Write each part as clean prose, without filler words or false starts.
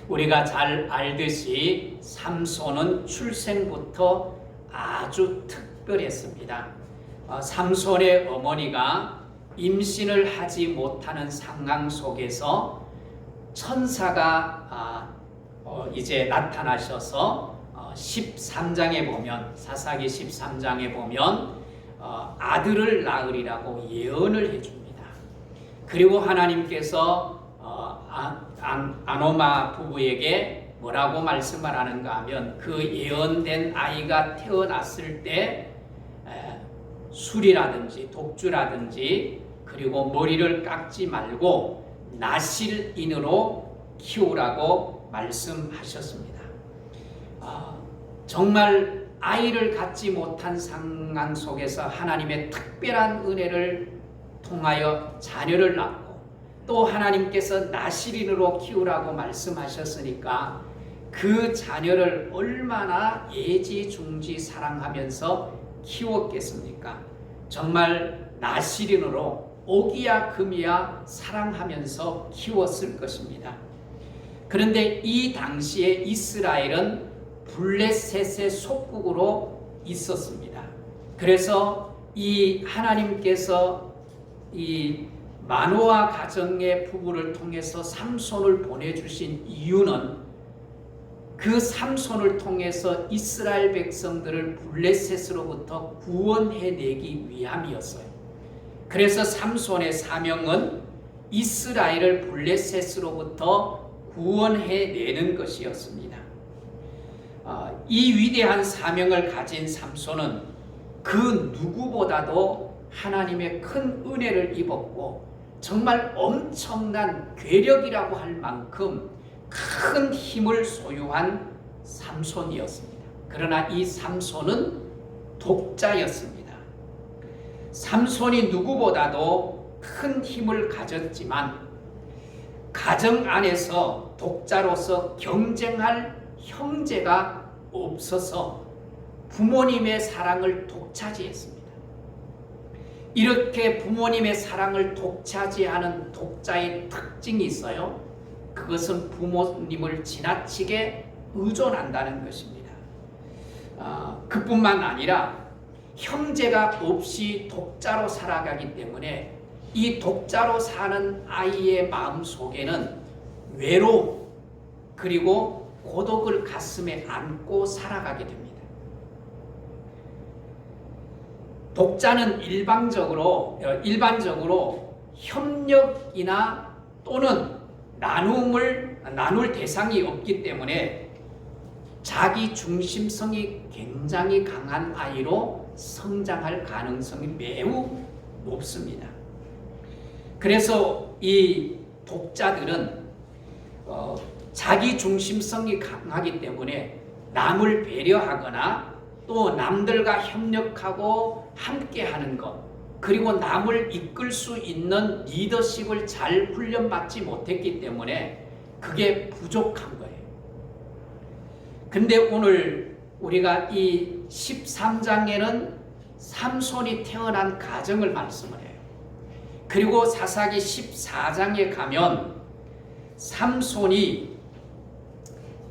우리가 잘 알듯이 삼손은 출생부터 아주 특별했습니다. 삼손의 어머니가 임신을 하지 못하는 상황 속에서 천사가 이제 나타나셔서 13장에 보면, 사사기 13장에 보면 아들을 낳으리라고 예언을 해줍니다. 그리고 하나님께서 아노마 부부에게 뭐라고 말씀을 하는가 하면, 그 예언된 아이가 태어났을 때 술이라든지 독주라든지 그리고 머리를 깎지 말고 나실인으로 키우라고 말씀하셨습니다. 정말 아이를 갖지 못한 상황 속에서 하나님의 특별한 은혜를 통하여 자녀를 낳고, 또 하나님께서 나실인으로 키우라고 말씀하셨으니까 그 자녀를 얼마나 애지중지 사랑하면서 키웠겠습니까? 정말 나실인으로 오기야 금이야 사랑하면서 키웠을 것입니다. 그런데 이 당시에 이스라엘은 블레셋의 속국으로 있었습니다. 그래서 이 하나님께서 이 마노아 가정의 부부를 통해서 삼손을 보내주신 이유는 그 삼손을 통해서 이스라엘 백성들을 블레셋으로부터 구원해내기 위함이었어요. 그래서 삼손의 사명은 이스라엘을 블레셋으로부터 구원해내는 것이었습니다. 이 위대한 사명을 가진 삼손은 그 누구보다도 하나님의 큰 은혜를 입었고, 정말 엄청난 괴력이라고 할 만큼 큰 힘을 소유한 삼손이었습니다. 그러나 이 삼손은 독자였습니다. 삼손이 누구보다도 큰 힘을 가졌지만 가정 안에서 독자로서 경쟁할 형제가 없어서 부모님의 사랑을 독차지했습니다. 이렇게 부모님의 사랑을 독차지하는 독자의 특징이 있어요. 그것은 부모님을 지나치게 의존한다는 것입니다. 그뿐만 아니라 형제가 없이 독자로 살아가기 때문에 이 독자로 사는 아이의 마음 속에는 외로움 그리고 고독을 가슴에 안고 살아가게 됩니다. 독자는 일반적으로 협력이나 또는 나눌 대상이 없기 때문에 자기 중심성이 굉장히 강한 아이로 성장할 가능성이 매우 높습니다. 그래서 이 독자들은 자기 중심성이 강하기 때문에 남을 배려하거나 또 남들과 협력하고 함께하는 것, 그리고 남을 이끌 수 있는 리더십을 잘 훈련받지 못했기 때문에 그게 부족한 거예요. 근데 오늘 우리가 이 13장에는 삼손이 태어난 가정을 말씀을 해요. 그리고 사사기 14장에 가면 삼손이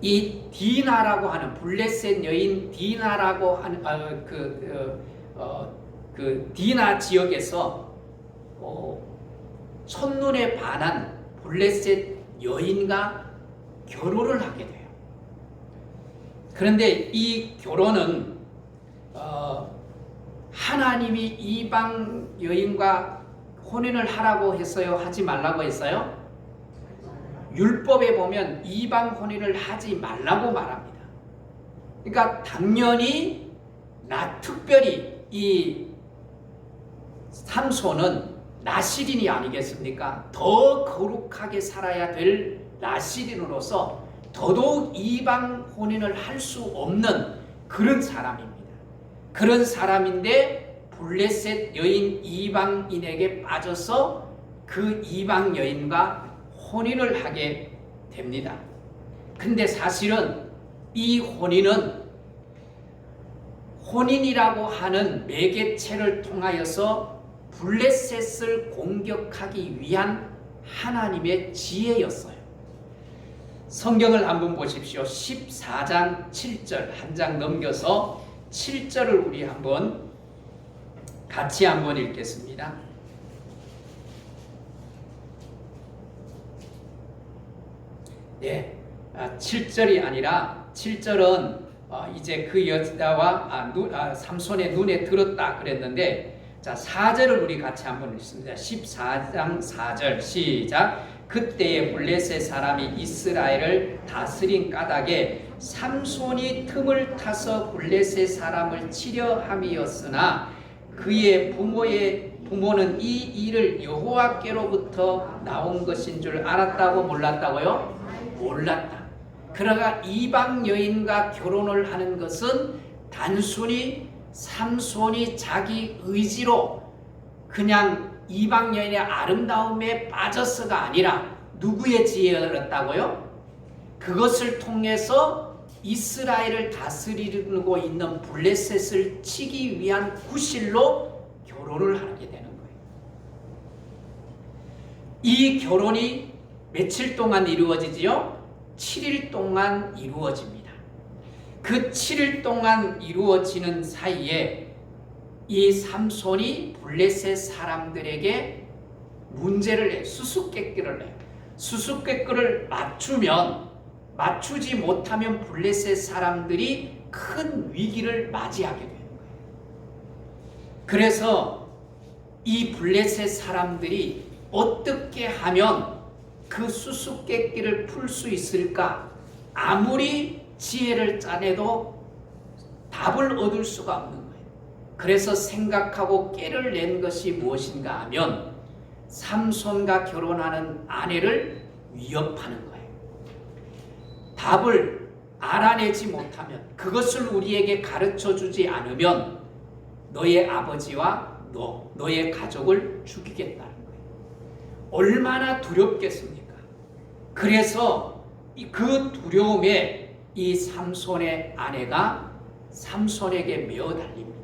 이 디나라고 하는 블레셋 여인 디나라고 하는 그 디나 지역에서 첫눈에 반한 블레셋 여인과 결혼을 하게 돼요. 그런데 이 결혼은 하나님이 이방 여인과 혼인을 하라고 했어요? 하지 말라고 했어요? 율법에 보면 이방 혼인을 하지 말라고 말합니다. 그러니까 당연히 특별히 이 삼손은 나실인이 아니겠습니까? 더 거룩하게 살아야 될 나실인으로서 더더욱 이방 혼인을 할 수 없는 그런 사람입니다. 그런 사람인데 블레셋 여인 이방인에게 빠져서 그 이방 여인과 혼인을 하게 됩니다. 근데 사실은 이 혼인이라고 하는 매개체를 통하여서 블레셋을 공격하기 위한 하나님의 지혜였어요. 성경을 한번 보십시오. 14장 7절 한 장 넘겨서 7절을 우리 같이 한번 읽겠습니다. 네, 7절이 아니라 7절은 이제 그 여자와 삼손의 눈에 들었다 그랬는데, 자 4절을 우리 같이 한번 읽습니다. 14장 4절 시작. 그때에 블레셋 사람이 이스라엘을 다스린 까닭에 삼손이 틈을 타서 블레셋 사람을 치려 함이었으나 그의 부모는 이 일을 여호와께로부터 나온 것인 줄 알았다고 몰랐다고요? 몰랐다. 그러나 이방 여인과 결혼을 하는 것은 단순히 삼손이 자기 의지로 그냥 이방 여인의 아름다움에 빠져서가 아니라 누구의 지혜였다고요? 그것을 통해서 이스라엘을 다스리고 있는 블레셋을 치기 위한 구실로 결혼을 하게 되는 거예요. 이 결혼이 며칠 동안 이루어지지요? 7일 동안 이루어집니다. 그 7일 동안 이루어지는 사이에 이 삼손이 블레셋 사람들에게 문제를 내요. 수수께끼를 내요. 수수께끼를 맞추지 못하면 블레셋 사람들이 큰 위기를 맞이하게 되는 거예요. 그래서 이 블레셋 사람들이 어떻게 하면 그 수수께끼를 풀 수 있을까? 아무리 지혜를 짜내도 답을 얻을 수가 없는 거예요. 그래서 생각하고 깨를 낸 것이 무엇인가 하면 삼손과 결혼하는 아내를 위협하는 거예요. 답을 알아내지 못하면, 그것을 우리에게 가르쳐 주지 않으면 너의 아버지와 너의 가족을 죽이겠다는 거예요. 얼마나 두렵겠습니까? 그래서 그 두려움에 이 삼손의 아내가 삼손에게 메어 달립니다.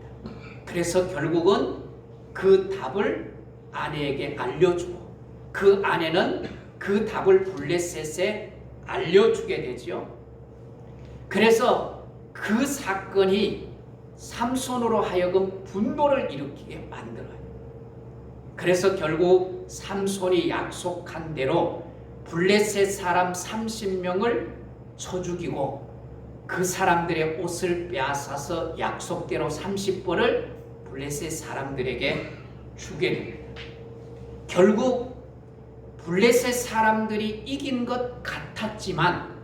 그래서 결국은 그 답을 아내에게 알려주고, 그 아내는 그 답을 블레셋에 알려주게 되죠. 그래서 그 사건이 삼손으로 하여금 분노를 일으키게 만들어요. 그래서 결국 삼손이 약속한 대로 블레셋 사람 30명을 쳐 죽이고 그 사람들의 옷을 빼앗아서 약속대로 30벌을 블레셋 사람들에게 주게 됩니다. 결국 블레셋 사람들이 이긴 것 같았지만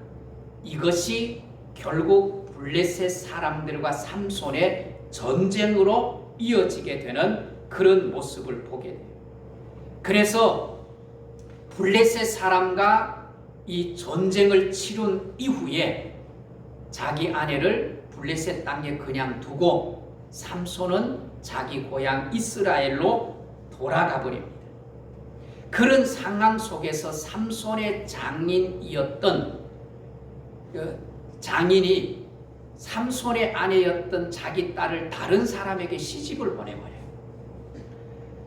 이것이 결국 블레셋 사람들과 삼손의 전쟁으로 이어지게 되는 그런 모습을 보게 돼요. 그래서 블레셋 사람과 이 전쟁을 치룬 이후에 자기 아내를 블레셋 땅에 그냥 두고 삼손은 자기 고향 이스라엘로 돌아가 버립니다. 그런 상황 속에서 삼손의 장인이었던 장인이 삼손의 아내였던 자기 딸을 다른 사람에게 시집을 보내버려요.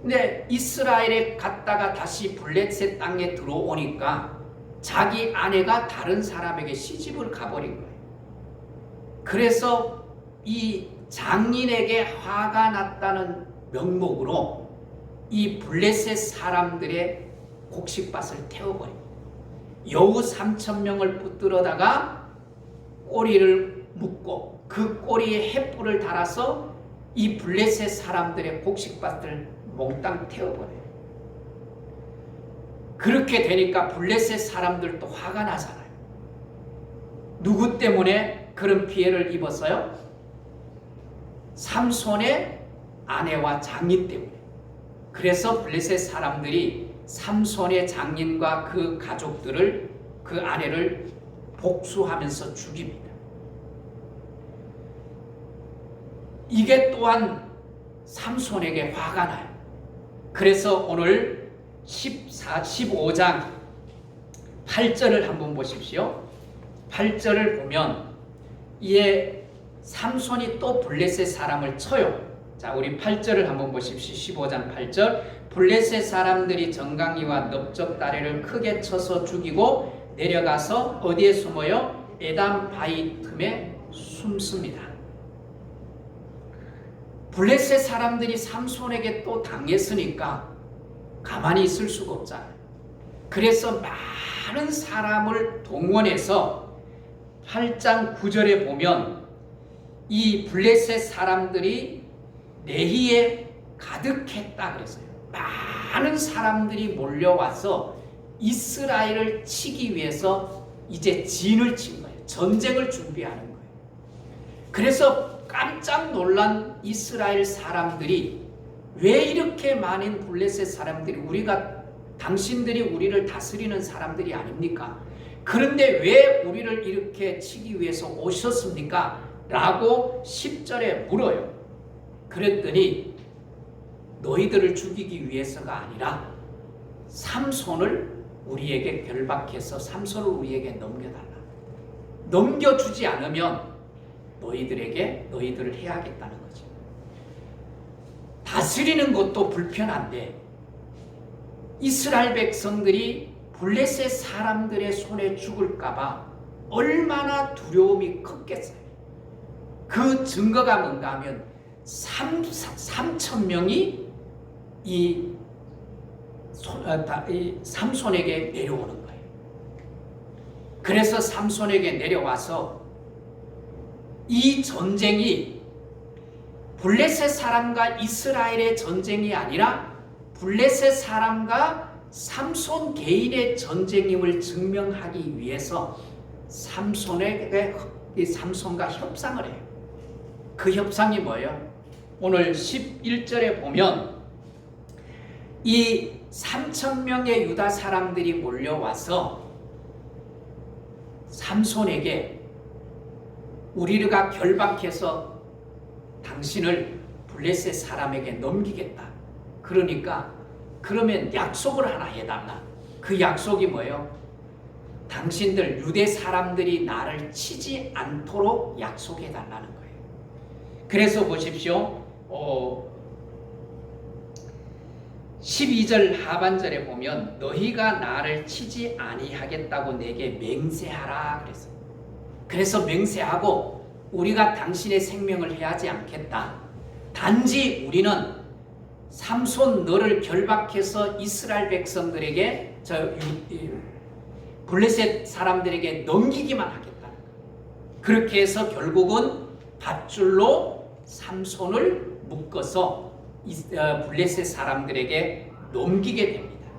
근데 이스라엘에 갔다가 다시 블레셋 땅에 들어오니까 자기 아내가 다른 사람에게 시집을 가버린 거예요. 그래서 이 장인에게 화가 났다는 명목으로 이 블레셋 사람들의 곡식밭을 태워버립니다. 여우 3,000명을 붙들어다가 꼬리를 묶고 그 꼬리에 횃불을 달아서 이 블레셋 사람들의 곡식밭을 몽땅 태워버려요. 그렇게 되니까 블레셋 사람들도 화가 나잖아요. 누구 때문에 그런 피해를 입었어요? 삼손의 아내와 장인 때문에. 그래서 블레셋 사람들이 삼손의 장인과 그 가족들을, 그 아내를 복수하면서 죽입니다. 이게 또한 삼손에게 화가 나요. 그래서 오늘 15장 8절을 한번 보십시오. 8절을 보면 이에 삼손이 또 블레셋 사람을 쳐요. 자, 우리 8절을 한번 보십시오. 15장 8절. 블레셋 사람들이 정강이와 넓적 다리를 크게 쳐서 죽이고 내려가서 어디에 숨어요? 에담 바위 틈에 숨습니다. 블레셋 사람들이 삼손에게 또 당했으니까 가만히 있을 수가 없잖아요. 그래서 많은 사람을 동원해서 8장 9절에 보면 이 블레셋 사람들이 내희에 가득했다 그랬어요. 많은 사람들이 몰려와서 이스라엘을 치기 위해서 이제 진을 친 거예요. 전쟁을 준비하는 거예요. 그래서 깜짝 놀란 이스라엘 사람들이 왜 이렇게 많은 블레셋 사람들이 당신들이 우리를 다스리는 사람들이 아닙니까? 그런데 왜 우리를 이렇게 치기 위해서 오셨습니까? 라고 10절에 물어요. 그랬더니 너희들을 죽이기 위해서가 아니라 삼손을 우리에게 결박해서 삼손을 우리에게 넘겨달라. 넘겨주지 않으면 너희들을 해야겠다는 거죠. 다스리는 것도 불편한데 이스라엘 백성들이 블레셋 사람들의 손에 죽을까봐 얼마나 두려움이 컸겠어요. 그 증거가 뭔가 하면 3,000명이 이 삼손에게 내려오는 거예요. 그래서 삼손에게 내려와서 이 전쟁이 블레셋 사람과 이스라엘의 전쟁이 아니라 블레셋 사람과 삼손 개인의 전쟁임을 증명하기 위해서 삼손과 협상을 해요. 그 협상이 뭐예요? 오늘 11절에 보면 이 3,000명의 유다 사람들이 몰려와서 삼손에게 우리가 결박해서 당신을 블레셋 사람에게 넘기겠다. 그러니까 그러면 약속을 하나 해달라. 그 약속이 뭐예요? 당신들 유대 사람들이 나를 치지 않도록 약속해달라는 거예요. 그래서 보십시오. 12절 하반절에 보면 너희가 나를 치지 아니하겠다고 내게 맹세하라 그랬어요. 그래서 맹세하고 우리가 당신의 생명을 해하지 않겠다. 단지 우리는 삼손 너를 결박해서 이스라엘 백성들에게 블레셋 사람들에게 넘기기만 하겠다. 그렇게 해서 결국은 밧줄로 삼손을 묶어서 블레셋 사람들에게 넘기게 됩니다.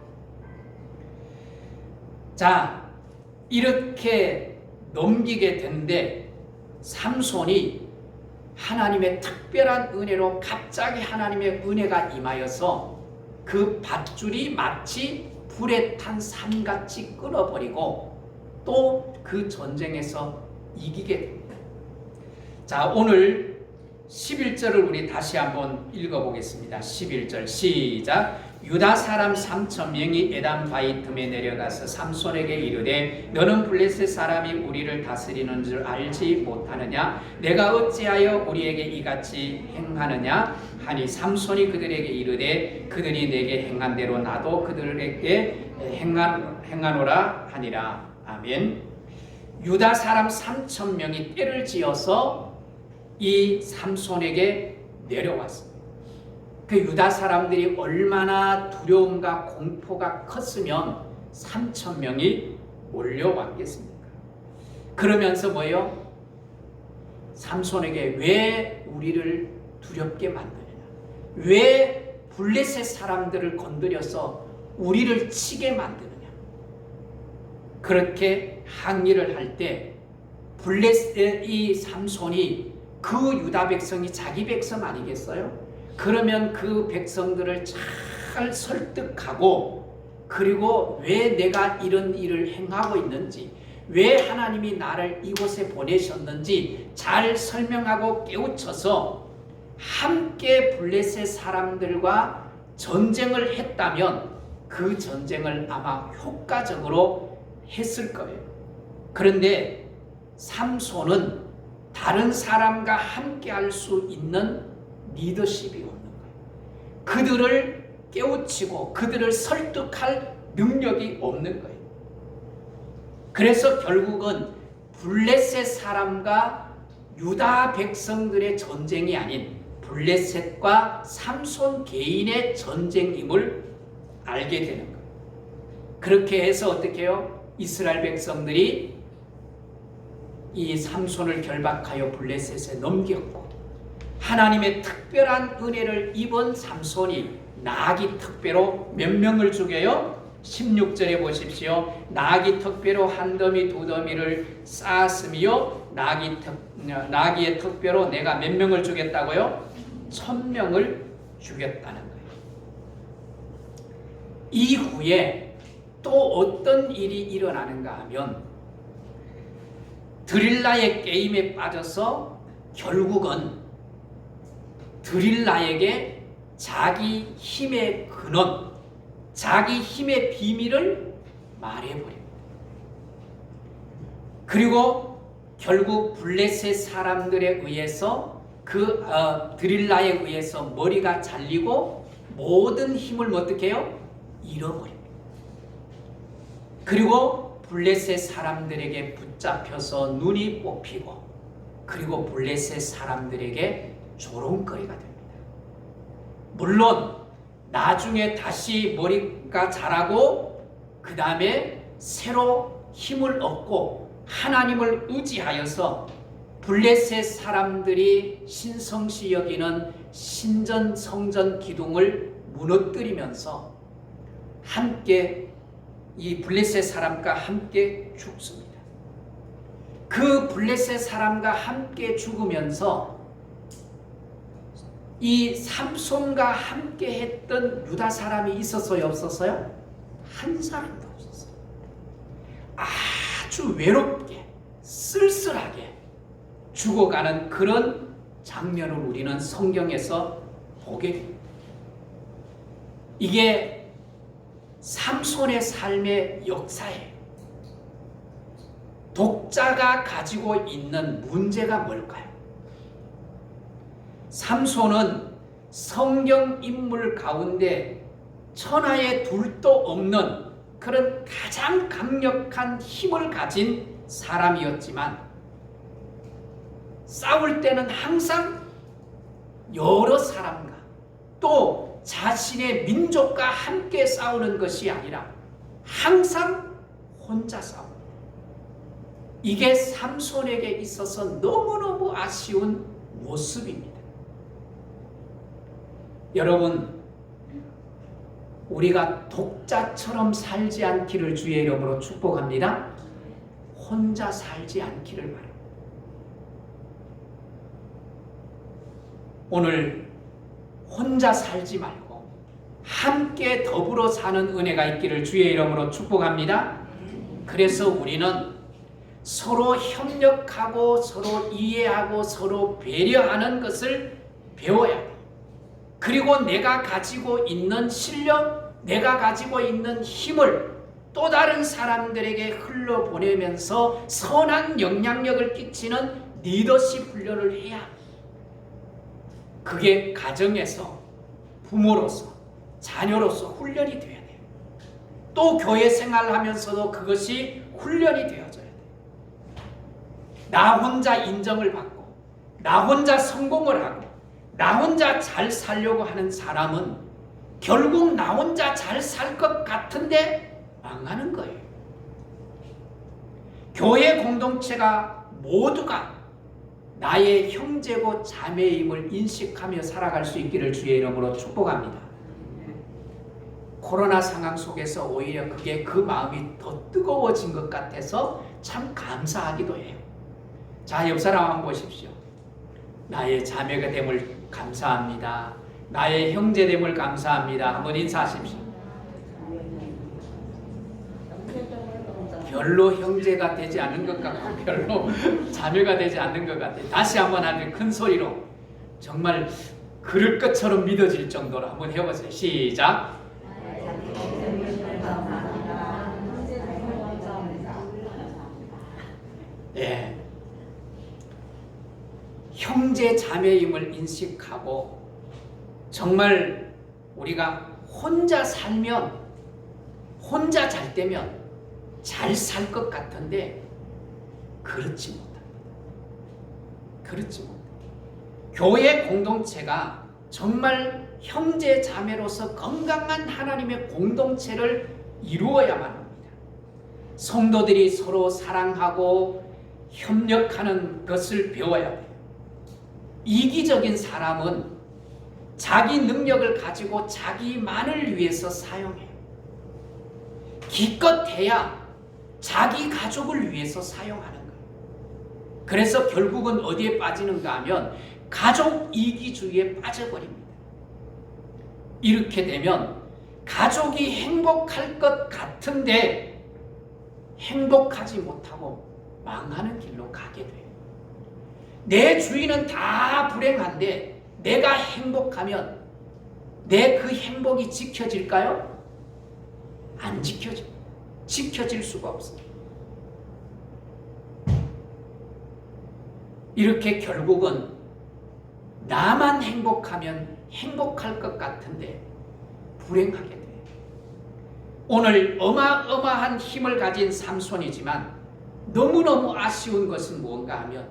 자, 이렇게 넘기게 되는데 삼손이 하나님의 특별한 은혜로 갑자기 하나님의 은혜가 임하여서 그 밧줄이 마치 불에 탄 산같이 끊어버리고 또 그 전쟁에서 이기게 됩니다. 자, 오늘 11절을 우리 다시 한번 읽어보겠습니다. 11절 시작. 유다 사람 3,000명이 에담 바위 틈에 내려가서 삼손에게 이르되 너는 블레셋 사람이 우리를 다스리는 줄 알지 못하느냐? 내가 어찌하여 우리에게 이같이 행하느냐? 하니 삼손이 그들에게 이르되 그들이 내게 행한 대로 나도 그들에게 행하노라 하니라. 아멘. 유다 사람 3,000명이 떼를 지어서 이 삼손에게 내려왔습니다. 그 유다 사람들이 얼마나 두려움과 공포가 컸으면 3,000명이 몰려왔겠습니까? 그러면서 뭐예요? 삼손에게 왜 우리를 두렵게 만드느냐? 왜 블레셋 사람들을 건드려서 우리를 치게 만드느냐? 그렇게 항의를 할 때 블레셋 이 삼손이 그 유다 백성이 자기 백성 아니겠어요? 그러면 그 백성들을 잘 설득하고 그리고 왜 내가 이런 일을 행하고 있는지 왜 하나님이 나를 이곳에 보내셨는지 잘 설명하고 깨우쳐서 함께 블레셋 사람들과 전쟁을 했다면 그 전쟁을 아마 효과적으로 했을 거예요. 그런데 삼손은 다른 사람과 함께 할 수 있는 리더십이 없는 거예요. 그들을 깨우치고 그들을 설득할 능력이 없는 거예요. 그래서 결국은 블레셋 사람과 유다 백성들의 전쟁이 아닌 블레셋과 삼손 개인의 전쟁임을 알게 되는 거예요. 그렇게 해서 어떻게 해요? 이스라엘 백성들이 이 삼손을 결박하여 블레셋에 넘겼고, 하나님의 특별한 은혜를 입은 삼손이 나귀 특배로 몇 명을 죽여요? 16절에 보십시오. 나귀 특배로 한 더미 두 더미를 쌓았으며 나귀의 특배로 내가 몇 명을 죽였다고요? 1000명을 죽였다는 거예요. 이후에 또 어떤 일이 일어나는가 하면 드릴라의 게임에 빠져서 결국은 드릴라에게 자기 힘의 근원, 자기 힘의 비밀을 말해버립니다. 그리고 결국 블레셋 사람들에 의해서 드릴라에 의해서 머리가 잘리고 모든 힘을 어떻게 해요? 잃어버립니다. 그리고 블레셋 사람들에게 붙잡혀서 눈이 뽑히고, 그리고 블레셋 사람들에게 조롱거리가 됩니다. 물론 나중에 다시 머리가 자라고 그 다음에 새로 힘을 얻고 하나님을 의지하여서 블레셋 사람들이 신성시 여기는 신전 성전 기둥을 무너뜨리면서 함께 이 블레셋 사람과 함께 죽습니다. 그 블레셋 사람과 함께 죽으면서 이 삼손과 함께 했던 유다 사람이 있었어요, 없었어요? 한 사람도 없었어요. 아주 외롭게 쓸쓸하게 죽어가는 그런 장면을 우리는 성경에서 보게 됩니다. 이게 삼손의 삶의 역사예요. 독자가 가지고 있는 문제가 뭘까요? 삼손은 성경 인물 가운데 천하에 둘도 없는 그런 가장 강력한 힘을 가진 사람이었지만, 싸울 때는 항상 여러 사람과 또 자신의 민족과 함께 싸우는 것이 아니라 항상 혼자 싸웁니다. 이게 삼손에게 있어서 너무너무 아쉬운 모습입니다. 여러분, 우리가 독자처럼 살지 않기를 주의 이름으로 축복합니다. 혼자 살지 않기를 바랍니다. 오늘 혼자 살지 말고 함께 더불어 사는 은혜가 있기를 주의 이름으로 축복합니다. 그래서 우리는 서로 협력하고 서로 이해하고 서로 배려하는 것을 배워야 합니다. 그리고 내가 가지고 있는 실력, 내가 가지고 있는 힘을 또 다른 사람들에게 흘려보내면서 선한 영향력을 끼치는 리더십 훈련을 해야 합니다. 그게 가정에서, 부모로서, 자녀로서 훈련이 되어야 돼요. 또 교회 생활하면서도 그것이 훈련이 되어져야 돼요. 나 혼자 인정을 받고, 나 혼자 성공을 하고, 나 혼자 잘 살려고 하는 사람은 결국 나 혼자 잘 살 것 같은데 망하는 거예요. 교회 공동체가 모두가 나의 형제고 자매임을 인식하며 살아갈 수 있기를 주의 이름으로 축복합니다. 코로나 상황 속에서 오히려 그게 그 마음이 더 뜨거워진 것 같아서 참 감사하기도 해요. 자, 옆 사람 한번 보십시오. 나의 자매가 됨을 감사합니다. 나의 형제 됨을 감사합니다. 한번 인사하십시오. 별로 형제가 되지 않는 것 같고 별로 자매가 되지 않는 것 같아요. 다시 한번 하는 큰 소리로 정말 그럴 것처럼 믿어질 정도로 한번 해보세요. 시작. 네. 형제 자매임을 인식하고 정말 우리가 혼자 살면, 혼자 잘 때면 잘 살 것 같은데 그렇지 못합니다. 그렇지 못합니다. 교회 공동체가 정말 형제 자매로서 건강한 하나님의 공동체를 이루어야만 합니다. 성도들이 서로 사랑하고 협력하는 것을 배워야 돼요. 이기적인 사람은 자기 능력을 가지고 자기만을 위해서 사용해요. 기껏해야 자기 가족을 위해서 사용하는 거예요. 그래서 결국은 어디에 빠지는가 하면 가족 이기주의에 빠져버립니다. 이렇게 되면 가족이 행복할 것 같은데 행복하지 못하고 망하는 길로 가게 돼요. 내 주위는 다 불행한데 내가 행복하면 내 그 행복이 지켜질까요? 안 지켜집니다. 지켜질 수가 없어요. 이렇게 결국은 나만 행복하면 행복할 것 같은데 불행하게 돼요. 오늘 어마어마한 힘을 가진 삼손이지만 너무너무 아쉬운 것은 무언가 하면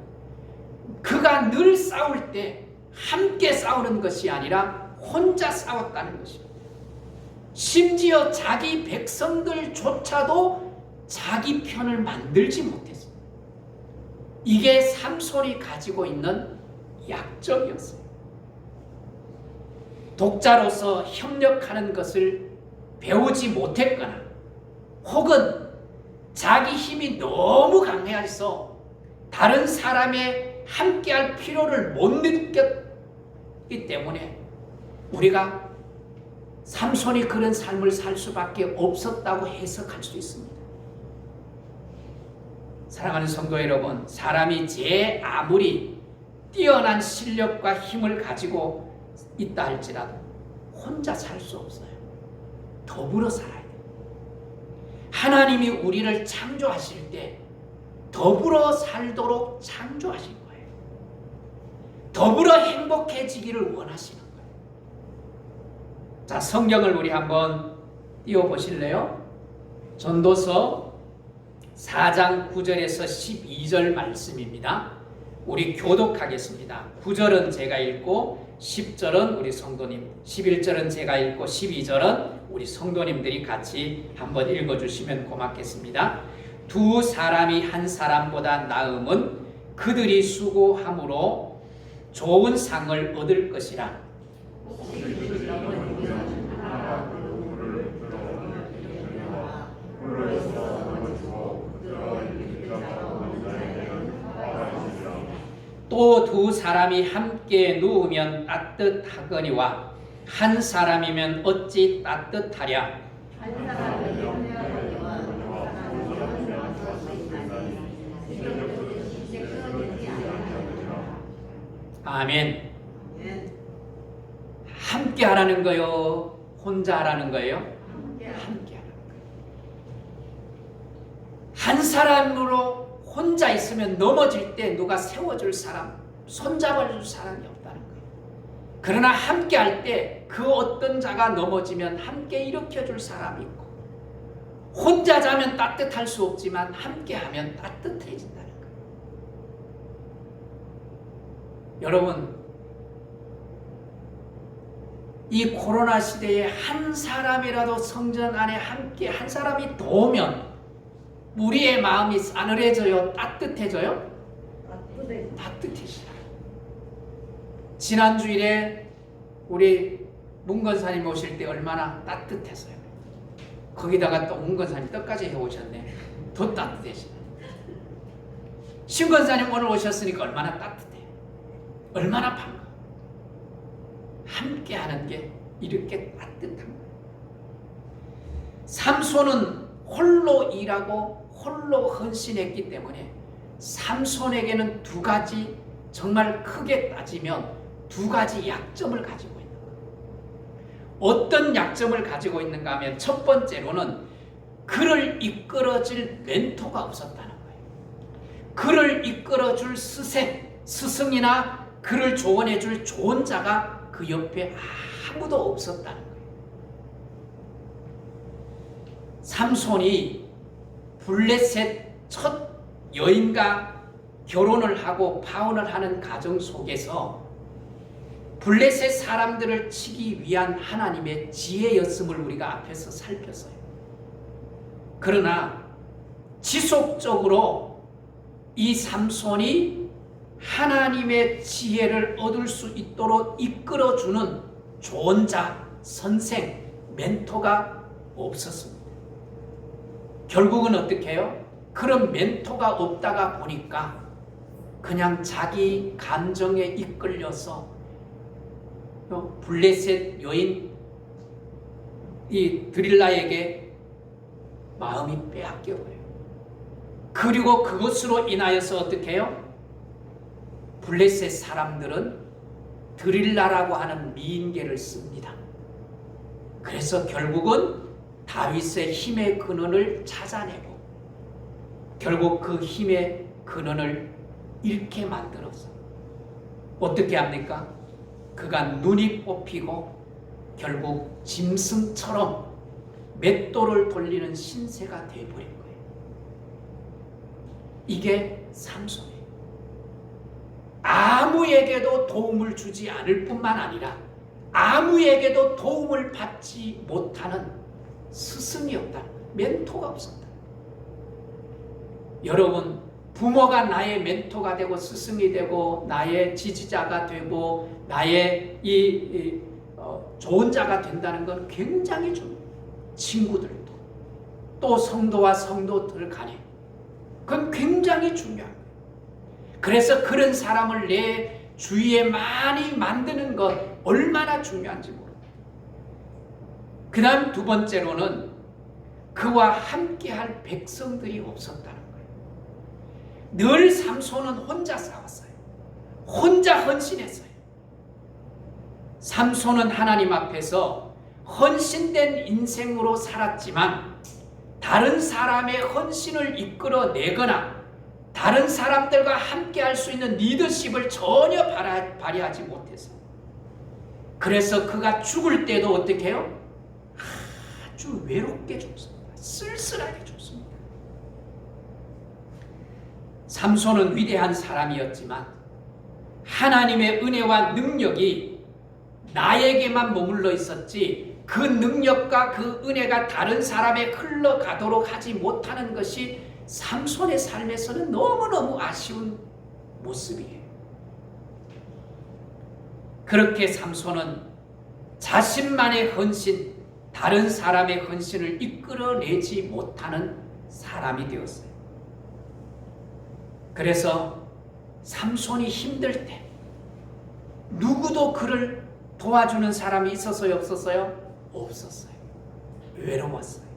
그가 늘 싸울 때 함께 싸우는 것이 아니라 혼자 싸웠다는 것입니다. 심지어 자기 백성들조차도 자기 편을 만들지 못했어요. 이게 삼손이 가지고 있는 약점이었어요. 독자로서 협력하는 것을 배우지 못했거나 혹은 자기 힘이 너무 강해서 다른 사람의 함께할 필요를 못 느꼈기 때문에 우리가 삼손이 그런 삶을 살 수밖에 없었다고 해석할 수 있습니다. 사랑하는 성도 여러분, 사람이 제 아무리 뛰어난 실력과 힘을 가지고 있다 할지라도 혼자 살 수 없어요. 더불어 살아야 돼요. 하나님이 우리를 창조하실 때 더불어 살도록 창조하신 거예요. 더불어 행복해지기를 원하시는 거예요. 자, 성경을 우리 한번 띄워보실래요? 전도서 4장 9절에서 12절 말씀입니다. 우리 교독하겠습니다. 9절은 제가 읽고 10절은 우리 성도님, 11절은 제가 읽고 12절은 우리 성도님들이 같이 한번 읽어주시면 고맙겠습니다. 두 사람이 한 사람보다 나음은 그들이 수고함으로 좋은 상을 얻을 것이라. 또 두 사람이 함께 누우면 따뜻하거니와 한 사람이면 어찌 따뜻하랴. 아멘. 함께 하라는 거요? 혼자 하라는 거예요? 함께 하라는 거예요. 한 사람으로 혼자 있으면 넘어질 때 누가 세워줄 사람, 손잡아줄 사람이 없다는 거예요. 그러나 함께 할 때 그 어떤 자가 넘어지면 함께 일으켜줄 사람이 있고, 혼자 자면 따뜻할 수 없지만 함께 하면 따뜻해진다는 거예요. 여러분, 이 코로나 시대에 한 사람이라도 성전 안에 함께 한 사람이 더 오면 우리의 마음이 싸늘해져요? 따뜻해져요? 따뜻해지죠. 지난주일에 우리 문건사님 오실 때 얼마나 따뜻했어요. 거기다가 또 문건사님 떡까지 해오셨네. 더 따뜻해지네. 신건사님 오늘 오셨으니까 얼마나 따뜻해. 얼마나 반가워. 함께 하는 게 이렇게 따뜻한 거예요. 삼손은 홀로 일하고 홀로 헌신했기 때문에 삼손에게는 두 가지, 정말 크게 따지면 두 가지 약점을 가지고 있는 거예요. 어떤 약점을 가지고 있는가 하면 첫 번째로는 그를 이끌어줄 멘토가 없었다는 거예요. 그를 이끌어줄 스승이나 그를 조언해줄 좋은 자가 그 옆에 아무도 없었다는 거예요. 삼손이 블레셋 첫 여인과 결혼을 하고 파혼을 하는 가정 속에서 블레셋 사람들을 치기 위한 하나님의 지혜였음을 우리가 앞에서 살폈어요. 그러나 지속적으로 이 삼손이 하나님의 지혜를 얻을 수 있도록 이끌어주는 조언자, 선생, 멘토가 없었습니다. 결국은 어떻게 해요? 그런 멘토가 없다가 보니까 그냥 자기 감정에 이끌려서 블레셋 여인 이 드릴라에게 마음이 빼앗겨버려요. 그리고 그것으로 인하여서 어떻게 해요? 블레셋 사람들은 드릴라라고 하는 미인계를 씁니다. 그래서 결국은 다윗의 힘의 근원을 찾아내고 결국 그 힘의 근원을 잃게 만들어서 어떻게 합니까? 그가 눈이 뽑히고 결국 짐승처럼 맷돌을 돌리는 신세가 되어버린 거예요. 이게 삼손이에요. 아무에게도 도움을 주지 않을 뿐만 아니라 아무에게도 도움을 받지 못하는 스승이 없다. 멘토가 없었다. 여러분, 부모가 나의 멘토가 되고 스승이 되고 나의 지지자가 되고 나의 좋은 자가 된다는 건 굉장히 중요해요. 친구들도 또 성도와 성도들 간에 그건 굉장히 중요한 거예요. 그래서 그런 사람을 내 주위에 많이 만드는 것 얼마나 중요한지 모릅니다. 그 다음 두 번째로는 그와 함께할 백성들이 없었다는 거예요. 늘 삼손은 혼자 싸웠어요. 혼자 헌신했어요. 삼손은 하나님 앞에서 헌신된 인생으로 살았지만 다른 사람의 헌신을 이끌어내거나 다른 사람들과 함께 할 수 있는 리더십을 전혀 발휘하지 못해서 그래서 그가 죽을 때도 어떻게 해요? 아주 외롭게 죽습니다. 쓸쓸하게 죽습니다. 삼손은 위대한 사람이었지만 하나님의 은혜와 능력이 나에게만 머물러 있었지 그 능력과 그 은혜가 다른 사람에 흘러가도록 하지 못하는 것이 삼손의 삶에서는 너무너무 아쉬운 모습이에요. 그렇게 삼손은 자신만의 헌신, 다른 사람의 헌신을 이끌어내지 못하는 사람이 되었어요. 그래서 삼손이 힘들 때 누구도 그를 도와주는 사람이 있었어요? 없었어요? 없었어요. 외로웠어요.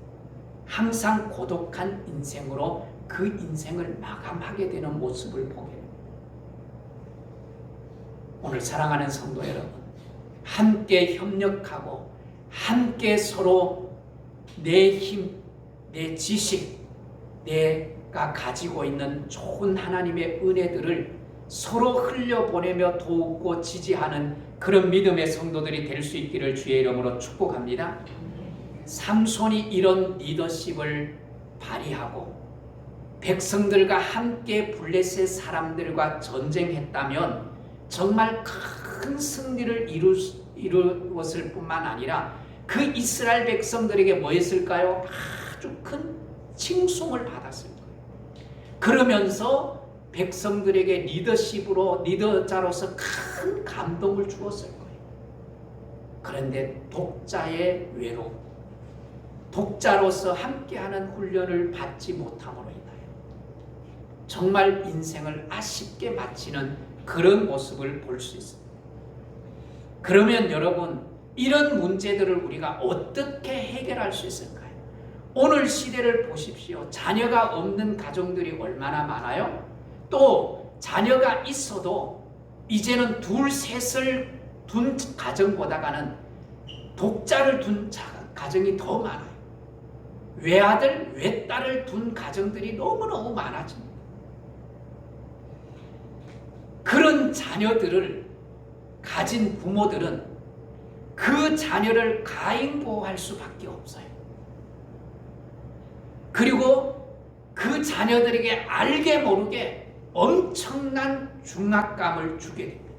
항상 고독한 인생으로 그 인생을 마감하게 되는 모습을 보게 됩니다. 오늘 사랑하는 성도 여러분, 함께 협력하고 함께 서로 내 힘, 내 지식, 내가 가지고 있는 좋은 하나님의 은혜들을 서로 흘려보내며 돕고 지지하는 그런 믿음의 성도들이 될 수 있기를 주의 이름으로 축복합니다. 삼손이 이런 리더십을 발휘하고 백성들과 함께 블레셋 사람들과 전쟁했다면 정말 큰 승리를 이루었을 뿐만 아니라 그 이스라엘 백성들에게 뭐 했을까요? 아주 큰 칭송을 받았을 거예요. 그러면서 백성들에게 리더자로서 큰 감동을 주었을 거예요. 그런데 독자의 외로움, 독자로서 함께하는 훈련을 받지 못함으로 인하여 정말 인생을 아쉽게 마치는 그런 모습을 볼 수 있습니다. 그러면 여러분, 이런 문제들을 우리가 어떻게 해결할 수 있을까요? 오늘 시대를 보십시오. 자녀가 없는 가정들이 얼마나 많아요? 또 자녀가 있어도 이제는 둘, 셋을 둔 가정보다는 독자를 둔 가정이 더 많아요. 외아들, 외딸을 둔 가정들이 너무너무 많아집니다. 그런 자녀들을 가진 부모들은 그 자녀를 가인보호할 수밖에 없어요. 그리고 그 자녀들에게 알게 모르게 엄청난 중압감을 주게 됩니다.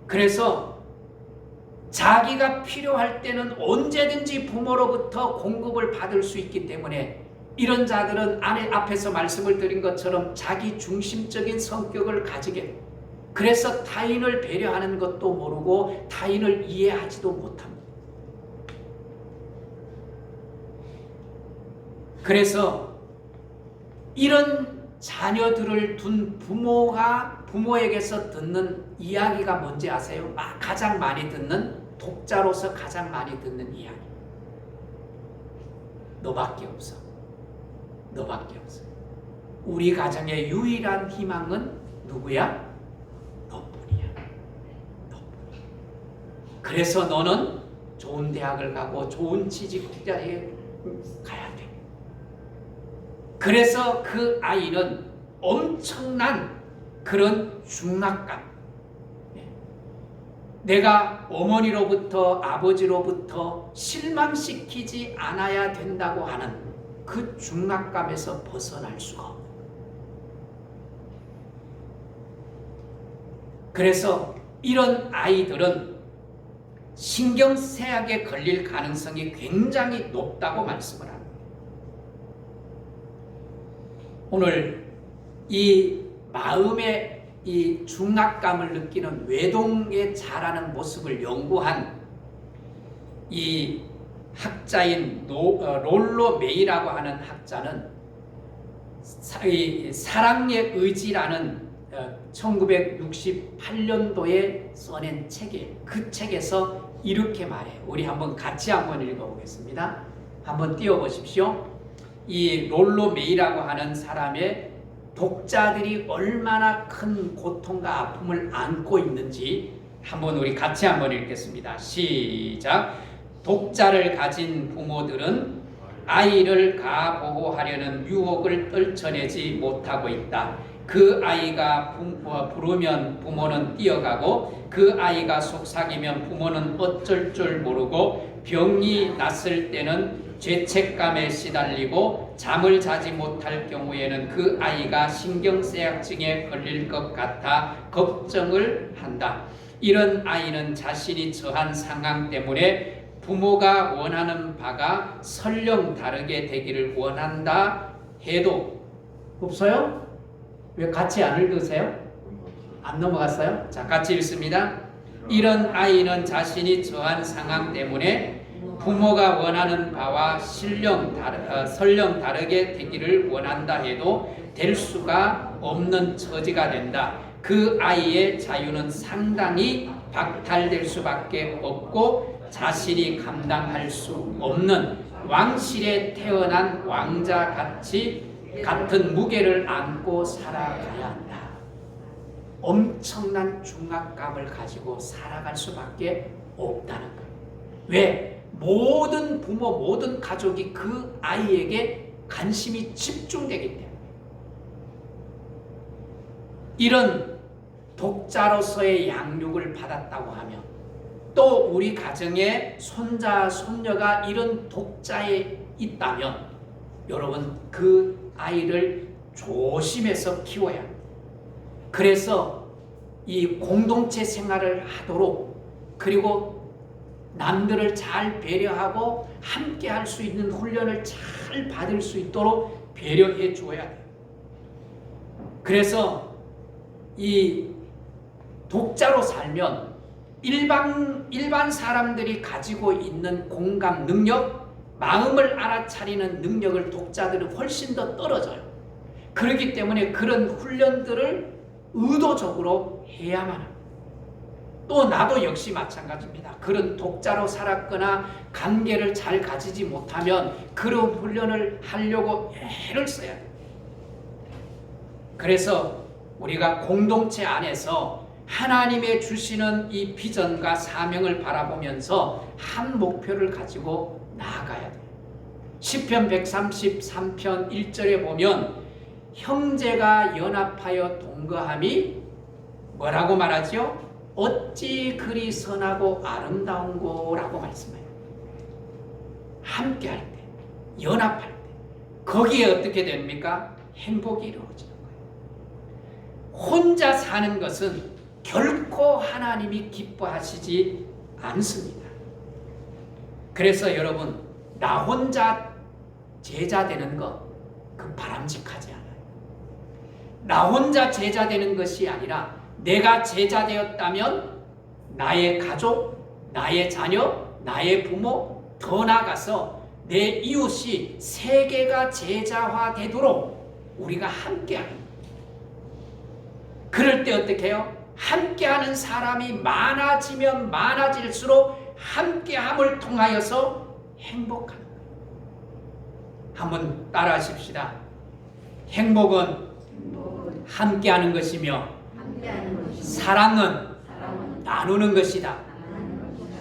그래서 자기가 필요할 때는 언제든지 부모로부터 공급을 받을 수 있기 때문에 이런 자들은 앞에서 말씀을 드린 것처럼 자기 중심적인 성격을 가지게 됩니다. 그래서 타인을 배려하는 것도 모르고 타인을 이해하지도 못합니다. 그래서 이런 자녀들을 둔 부모에게서 듣는 이야기가 뭔지 아세요? 가장 많이 듣는, 독자로서 가장 많이 듣는 이야기. 너밖에 없어. 너밖에 없어. 우리 가정의 유일한 희망은 누구야? 너뿐이야. 너뿐이야. 그래서 너는 좋은 대학을 가고 좋은 취직자리에 가야 돼. 그래서 그 아이는 엄청난 그런 중압감, 내가 어머니로부터 아버지로부터 실망시키지 않아야 된다고 하는 그 중압감에서 벗어날 수가 없다. 그래서 이런 아이들은 신경쇠약에 걸릴 가능성이 굉장히 높다고 말씀을 합니다. 오늘 이 마음의 이 중압감을 느끼는 외동의 자라는 모습을 연구한 이 학자인 롤로 메이라고 하는 학자는 사랑의 의지라는 1968년도에 써낸 책이에요. 그 책에서 이렇게 말해요. 우리 같이 한번 읽어보겠습니다. 한번 띄워보십시오. 이 롤로 메이라고 하는 사람의 독자들이 얼마나 큰 고통과 아픔을 안고 있는지 우리 같이 한번 읽겠습니다. 시작. 독자를 가진 부모들은 아이를 가보호하려는 유혹을 떨쳐내지 못하고 있다. 그 아이가 부르면 부모는 뛰어가고 그 아이가 속삭이면 부모는 어쩔 줄 모르고 병이 났을 때는 죄책감에 시달리고 잠을 자지 못할 경우에는 그 아이가 신경쇠약증에 걸릴 것 같아 걱정을 한다. 이런 아이는 자신이 처한 상황 때문에 부모가 원하는 바가 설령 다르게 되기를 원한다 해도 없어요? 왜 같이 안 읽으세요? 안 넘어갔어요? 자, 같이 읽습니다. 이런 아이는 자신이 처한 상황 때문에 부모가 원하는 바와 설령 다르게 되기를 원한다 해도 될 수가 없는 처지가 된다. 그 아이의 자유는 상당히 박탈될 수밖에 없고 자신이 감당할 수 없는 왕실에 태어난 왕자 같은 무게를 안고 살아가야 한다. 엄청난 중압감을 가지고 살아갈 수밖에 없다는 거예요. 왜? 모든 부모, 모든 가족이 그 아이에게 관심이 집중되기 때문에. 이런 독자로서의 양육을 받았다고 하면 또 우리 가정에 손자, 손녀가 이런 독자에 있다면 여러분 그 아이를 조심해서 키워야 합니다. 그래서 이 공동체 생활을 하도록, 그리고 남들을 잘 배려하고 함께 할 수 있는 훈련을 잘 받을 수 있도록 배려해 줘야 돼요. 그래서 이 독자로 살면 일반 사람들이 가지고 있는 공감 능력, 마음을 알아차리는 능력을 독자들은 훨씬 더 떨어져요. 그렇기 때문에 그런 훈련들을 의도적으로 해야만 합니다. 또 나도 역시 마찬가지입니다. 그런 독자로 살았거나 관계를 잘 가지지 못하면 그런 훈련을 하려고 애를 써야 돼요. 그래서 우리가 공동체 안에서 하나님의 주시는 이 비전과 사명을 바라보면서 한 목표를 가지고 나아가야 돼요. 시편 133편 1절에 보면 형제가 연합하여 동거함이 뭐라고 말하죠? 어찌 그리 선하고 아름다운고 라고 말씀해요. 함께 할 때, 연합할 때. 거기에 어떻게 됩니까? 행복이 이루어지는 거예요. 혼자 사는 것은 결코 하나님이 기뻐하시지 않습니다. 그래서 여러분, 나 혼자 제자 되는 것, 그 바람직하지 않아요. 나 혼자 제자 되는 것이 아니라 내가 제자 되었다면 나의 가족, 나의 자녀, 나의 부모, 더 나아가서 내 이웃이 세계가 제자화 되도록 우리가 함께하는 거예요. 그럴 때 어떻게 해요? 함께하는 사람이 많아지면 많아질수록 함께함을 통하여서 행복한 거예요. 한번 따라 하십시다. 행복은 함께하는 것이며 사랑은 나누는 것이다.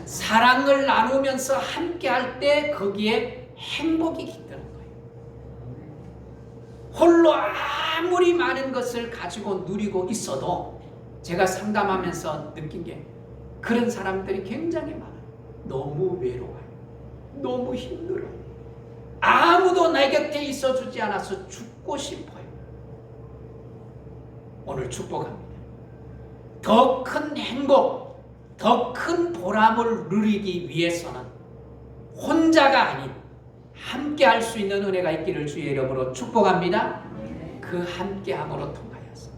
사랑을 나누면서 함께할 때 거기에 행복이 깃드는 거예요. 홀로 아무리 많은 것을 가지고 누리고 있어도 제가 상담하면서 느낀 게 그런 사람들이 굉장히 많아요. 너무 외로워요. 너무 힘들어요. 아무도 내 곁에 있어주지 않아서 죽고 싶어요. 오늘 축복합니다. 더 큰 행복, 더 큰 보람을 누리기 위해서는 혼자가 아닌 함께 할 수 있는 은혜가 있기를 주의 이름으로 축복합니다. 그 함께함으로 통하여서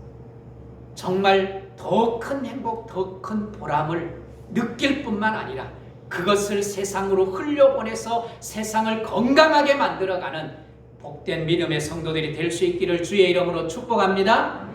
정말 더 큰 행복, 더 큰 보람을 느낄 뿐만 아니라 그것을 세상으로 흘려보내서 세상을 건강하게 만들어가는 복된 믿음의 성도들이 될 수 있기를 주의 이름으로 축복합니다.